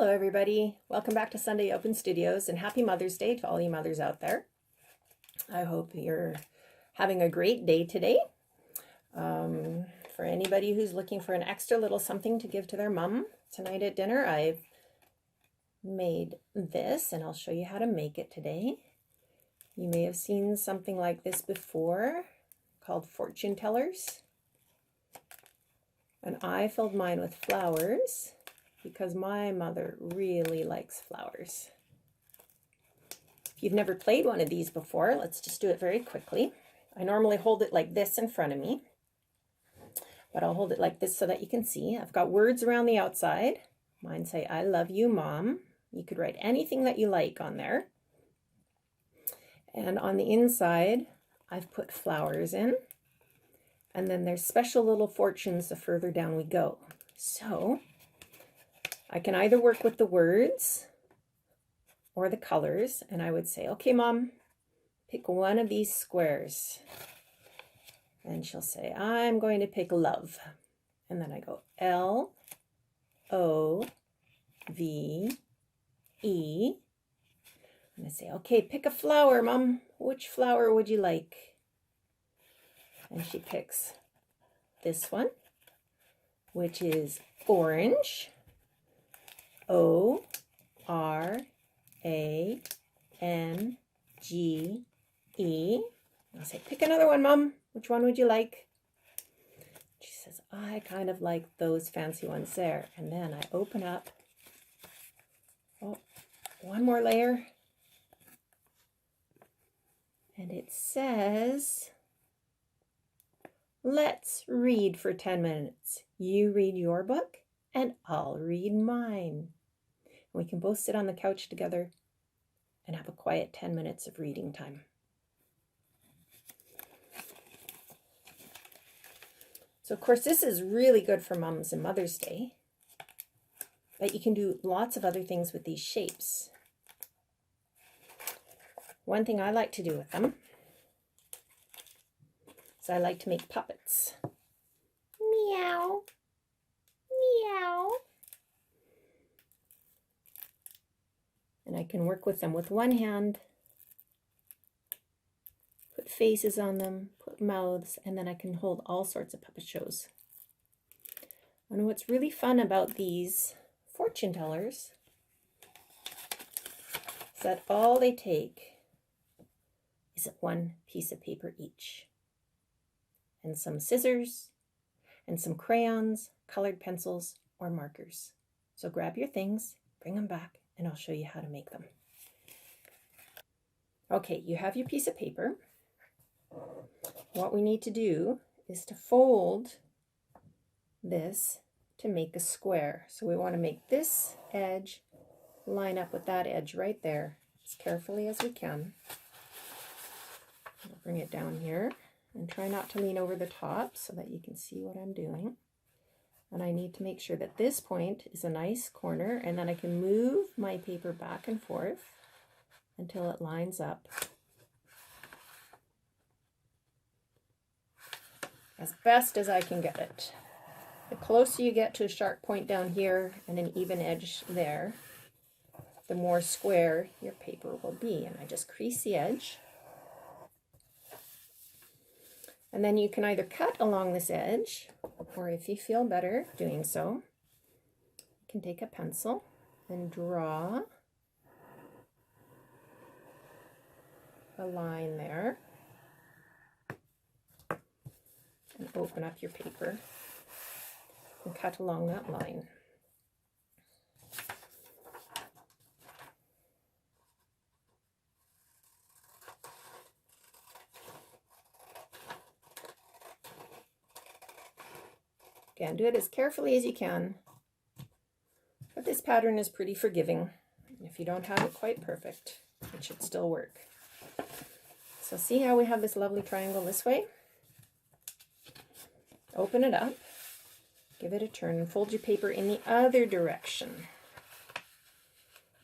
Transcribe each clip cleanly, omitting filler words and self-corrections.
Hello everybody, welcome back to Sunday Open Studios and happy Mother's Day to all you mothers out there. I hope you're having a great day today. For anybody who's looking for an extra little something to give to their mom tonight at dinner, I've made this and I'll show you how to make it today. You may have seen something like this before called fortune tellers. And I filled mine with flowers because my mother really likes flowers. If you've never played one of these before, let's just do it very quickly. I normally hold it like this in front of me, but I'll hold it like this so that you can see. I've got words around the outside. Mine say, "I love you, Mom." You could write anything that you like on there. And on the inside, I've put flowers in. And then there's special little fortunes the further down we go. So I can either work with the words or the colors, and I would say, "Okay, Mom, pick one of these squares." And she'll say, "I'm going to pick love." And then I go L-O-V-E. And I say, "Okay, pick a flower, Mom. Which flower would you like?" And she picks this one, which is orange. O-R-A-N-G-E. I'll say, "Pick another one, Mom. Which one would you like?" She says, "I kind of like those fancy ones there." And then I open up, one more layer. And it says, "Let's read for 10 minutes. You read your book and I'll read mine." We can both sit on the couch together and have a quiet 10 minutes of reading time. So of course this is really good for moms and Mother's Day, but you can do lots of other things with these shapes. One thing I like to do with them is I like to make puppets. Meow, meow. And I can work with them with one hand, put faces on them, put mouths, and then I can hold all sorts of puppet shows. And what's really fun about these fortune tellers is that all they take is one piece of paper each, and some scissors, and some crayons, colored pencils, or markers. So grab your things, bring them back, and I'll show you how to make them. Okay, you have your piece of paper. What we need to do is to fold this to make a square. So we want to make this edge line up with that edge right there as carefully as we can. I'll bring it down here and try not to lean over the top so that you can see what I'm doing. And I need to make sure that this point is a nice corner, and then I can move my paper back and forth until it lines up as best as I can get it. The closer you get to a sharp point down here and an even edge there, the more square your paper will be. And I just crease the edge. And then you can either cut along this edge, or if you feel better doing so, you can take a pencil and draw a line there and open up your paper and cut along that line. Again, do it as carefully as you can, but this pattern is pretty forgiving. If you don't have it quite perfect, it should still work. So see how we have this lovely triangle this way? Open it up, give it a turn, and fold your paper in the other direction.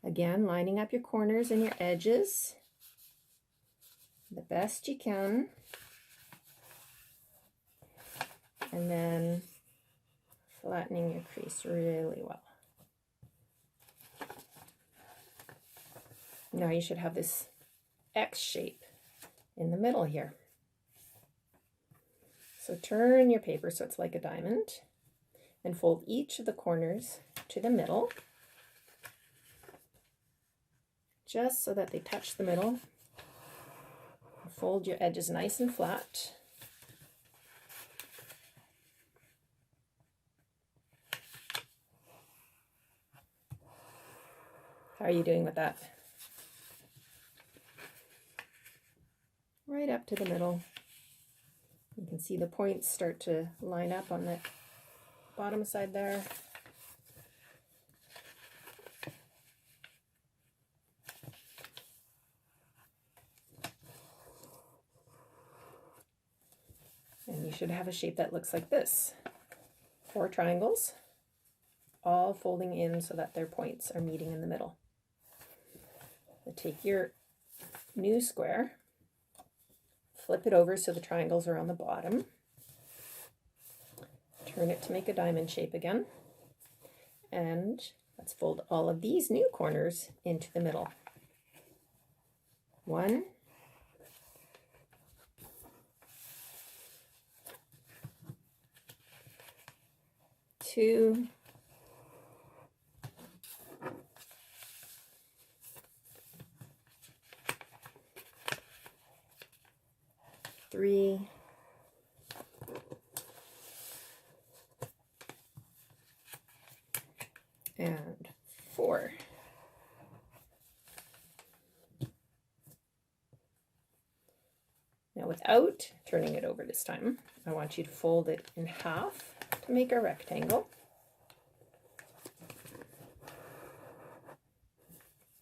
Again, lining up your corners and your edges the best you can. And then flattening your crease really well. Now you should have this X shape in the middle here. So turn your paper so it's like a diamond and fold each of the corners to the middle, just so that they touch the middle. Fold your edges nice and flat. How are you doing with that? Right up to the middle. You can see the points start to line up on the bottom side there. And you should have a shape that looks like this. 4 triangles, all folding in so that their points are meeting in the middle. So take your new square, flip it over so the triangles are on the bottom, turn it to make a diamond shape again, and let's fold all of these new corners into the middle. 1, 2, 3, and 4. Now without turning it over this time, I want you to fold it in half to make a rectangle.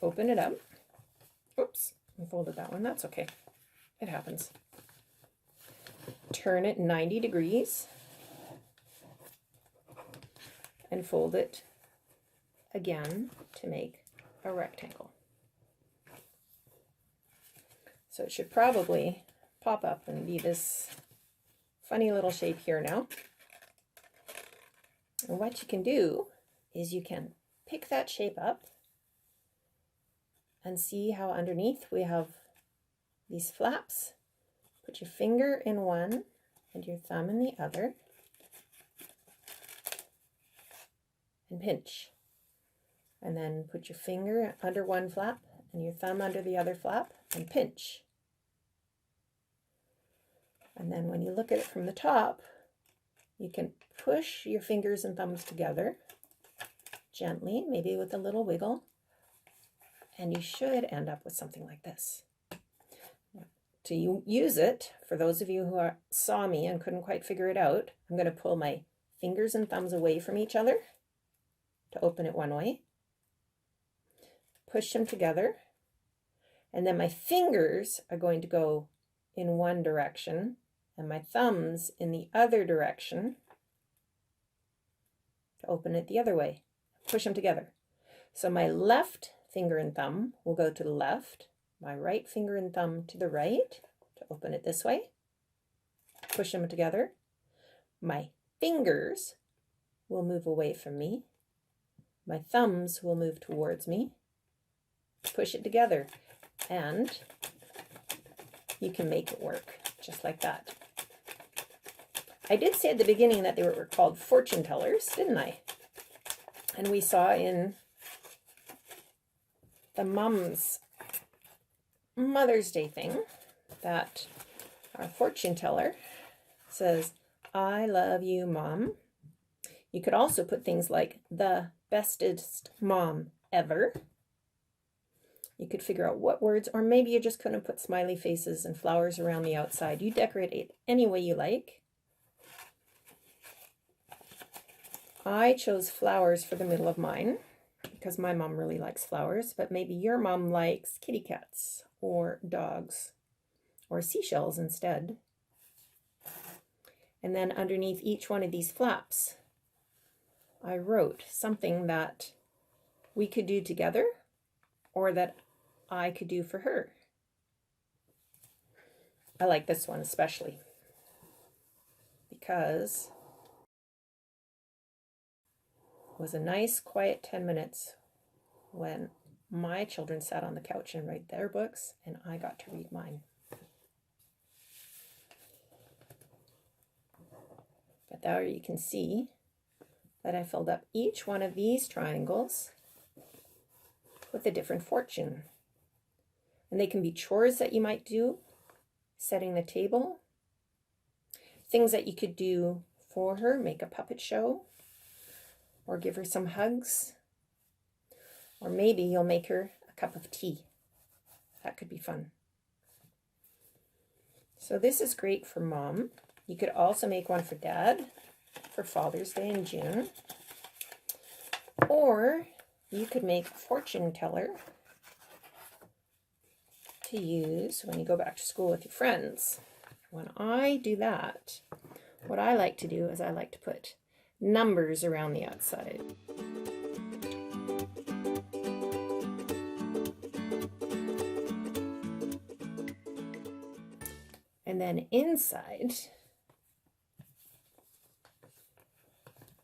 Open it up. Oops, I folded that one. That's okay. It happens. Turn it 90 degrees and fold it again to make a rectangle. So it should probably pop up and be this funny little shape here now. And what you can do is you can pick that shape up and see how underneath we have these flaps. Put your finger in one and your thumb in the other and pinch. And then put your finger under one flap and your thumb under the other flap and pinch. And then when you look at it from the top, you can push your fingers and thumbs together gently, maybe with a little wiggle, and you should end up with something like this. To use it, for those of you who saw me and couldn't quite figure it out, I'm going to pull my fingers and thumbs away from each other to open it one way, push them together, and then my fingers are going to go in one direction and my thumbs in the other direction to open it the other way. Push them together. So my left finger and thumb will go to the left, my right finger and thumb to the right to open it this way. Push them together. My fingers will move away from me. My thumbs will move towards me. Push it together, and you can make it work just like that. I did say at the beginning that they were called fortune tellers, didn't I? And we saw in the Mother's Day thing that our fortune teller says, "I love you, Mom." You could also put things like the bestest mom ever. You could figure out what words, or maybe you just couldn't put smiley faces and flowers around the outside. You decorate it any way you like. I chose flowers for the middle of mine because my mom really likes flowers, but maybe your mom likes kitty cats or dogs or seashells instead. And then underneath each one of these flaps, I wrote something that we could do together or that I could do for her. I like this one especially because it was a nice quiet 10 minutes when my children sat on the couch and read their books, and I got to read mine. But there you can see that I filled up each one of these triangles with a different fortune. And they can be chores that you might do, setting the table, things that you could do for her, make a puppet show, or give her some hugs, or maybe you'll make her a cup of tea. That could be fun. So this is great for Mom. You could also make one for Dad for Father's Day in June. Or you could make a fortune teller to use when you go back to school with your friends. When I do that, what I like to do is I like to put numbers around the outside. And then inside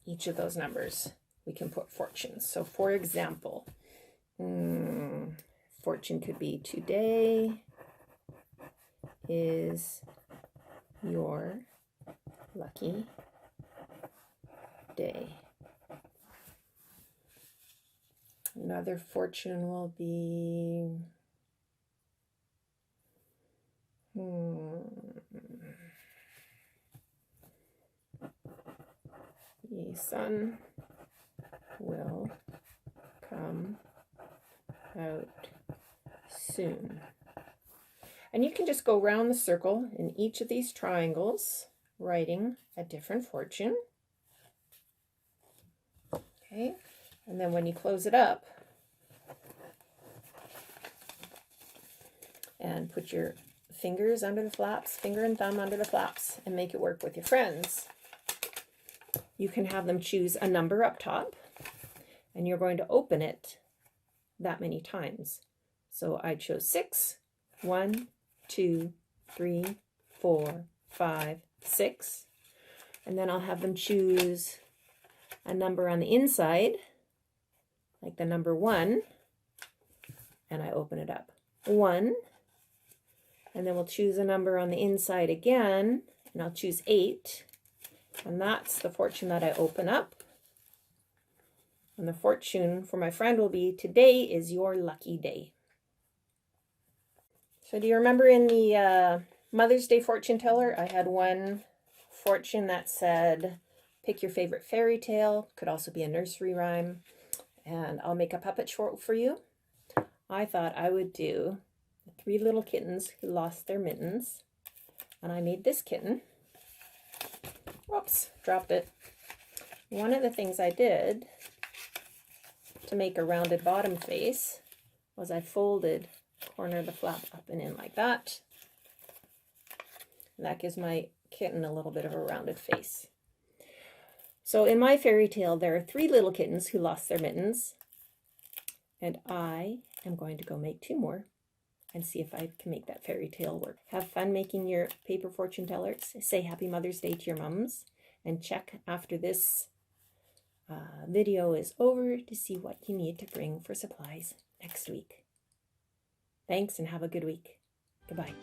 each of those numbers, we can put fortunes. So for example, fortune could be today is your lucky day. Another fortune will be the sun will come out soon. And you can just go around the circle in each of these triangles, writing a different fortune. Okay, and then when you close it up and put your fingers under the flaps, finger and thumb under the flaps, and make it work with your friends, you can have them choose a number up top, and you're going to open it that many times. So I chose 6, 1, 2, 3, 4, 5, 6. And then I'll have them choose a number on the inside, like the number 1, and I open it up. 1, and then we'll choose a number on the inside again, and I'll choose 8, and that's the fortune that I open up. And the fortune for my friend will be, today is your lucky day. So do you remember in the Mother's Day fortune teller, I had one fortune that said, pick your favorite fairy tale. Could also be a nursery rhyme. And I'll make a puppet show for you. I thought I would do 3 little kittens who lost their mittens. And I made this kitten. Whoops, dropped it. One of the things I did to make a rounded bottom face was I folded the corner of the flap up and in like that. And that gives my kitten a little bit of a rounded face. So in my fairy tale, there are 3 little kittens who lost their mittens. And I am going to go make 2 more and see if I can make that fairy tale work. Have fun making your paper fortune tellers. Say Happy Mother's Day to your mums. And check after this video is over to see what you need to bring for supplies next week. Thanks and have a good week. Goodbye.